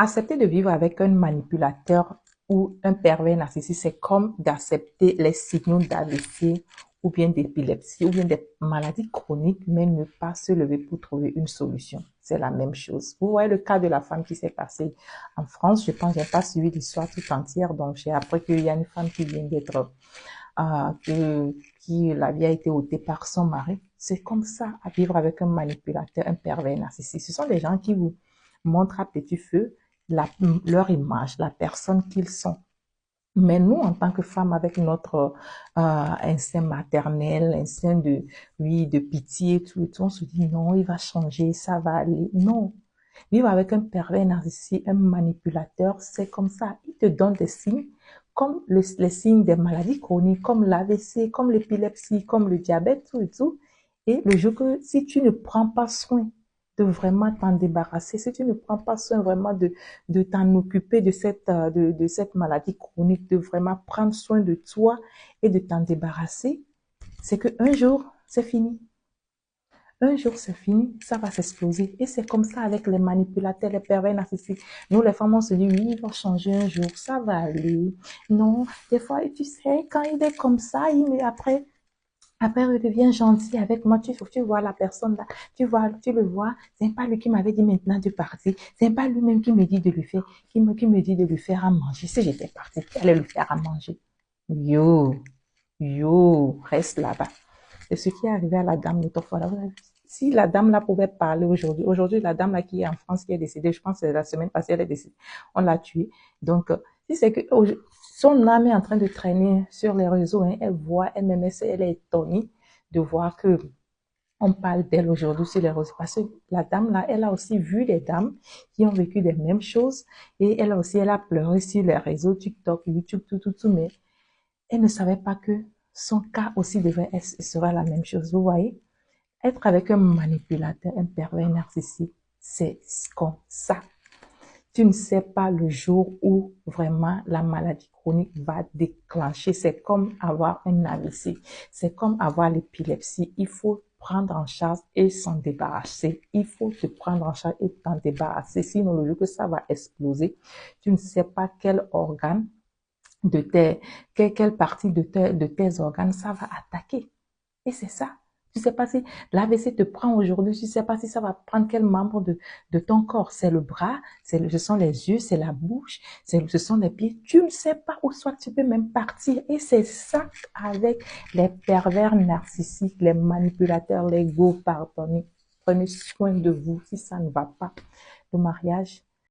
Accepter de vivre avec un manipulateur ou un pervers narcissique, c'est comme d'accepter les signaux d'AVC ou bien d'épilepsie ou bien des maladies chroniques, mais ne pas se lever pour trouver une solution. C'est la même chose. Vous voyez le cas de la femme qui s'est passée en France. Je pense que j'ai pas suivi l'histoire tout entière, donc j'ai appris qu'il y a une femme qui vient d'être, qui la vie a été ôtée par son mari. C'est comme ça à vivre avec un manipulateur, un pervers narcissique. Ce sont des gens qui vous montrent à petit feu leur image, la personne qu'ils sont. Mais nous, en tant que femmes, avec notre instinct maternel, instinct de, oui, de pitié, tout, on se dit non, il va changer, ça va aller. Non. Vivre avec un pervers narcissique, un manipulateur, c'est comme ça. Il te donne des signes, comme les signes des maladies chroniques, comme l'AVC, comme l'épilepsie, comme le diabète, tout et tout. Et le jour que, si tu ne prends pas soin de vraiment t'en débarrasser, si tu ne prends pas soin vraiment de t'en occuper de cette maladie chronique, de vraiment prendre soin de toi et de t'en débarrasser, c'est qu'un jour, c'est fini. Un jour, c'est fini, ça va s'exploser. Et c'est comme ça avec les manipulateurs, les pervers narcissiques. Nous, les femmes, on se dit, oui, il va changer un jour, ça va aller. Non, des fois, tu sais, quand il est comme ça, après, il devient gentil avec moi. Tu vois la personne là, tu le vois. C'est pas lui qui m'avait dit maintenant de partir. C'est pas lui-même qui me dit de lui faire, qui me dit de lui faire à manger. Si j'étais partie, tu allais lui faire à manger. Yo, yo, reste là-bas. C'est ce qui est arrivé à la dame l'autre fois. Là. Si la dame là pouvait parler aujourd'hui, la dame là qui est en France, qui est décédée, je pense que la semaine passée, elle est décédée. On l'a tuée. Donc, si c'est que son âme est en train de traîner sur les réseaux, hein, elle voit, elle-même, elle est étonnée de voir que on parle d'elle aujourd'hui sur les réseaux. Parce que la dame là, elle a aussi vu des dames qui ont vécu les mêmes choses et elle a pleuré sur les réseaux, TikTok, YouTube, tout, mais elle ne savait pas que son cas aussi serait la même chose. Vous voyez? Être avec un manipulateur, un pervers narcissique, c'est comme ça. Tu ne sais pas le jour où vraiment la maladie chronique va déclencher. C'est comme avoir un AVC. C'est comme avoir l'épilepsie. Il faut prendre en charge et s'en débarrasser. Il faut te prendre en charge et t'en débarrasser. Sinon, le jour que ça va exploser, tu ne sais pas quel organe de quelle partie de tes organes ça va attaquer. Et c'est ça. Tu sais pas si l'AVC te prend aujourd'hui, tu sais pas si ça va prendre quel membre de ton corps. C'est le bras, ce sont les yeux, c'est la bouche, ce sont les pieds. Tu ne sais pas où soit tu peux même partir. Et c'est ça avec les pervers narcissiques, les manipulateurs, les go, pardonnez. Prenez soin de vous si ça ne va pas. Le mariage,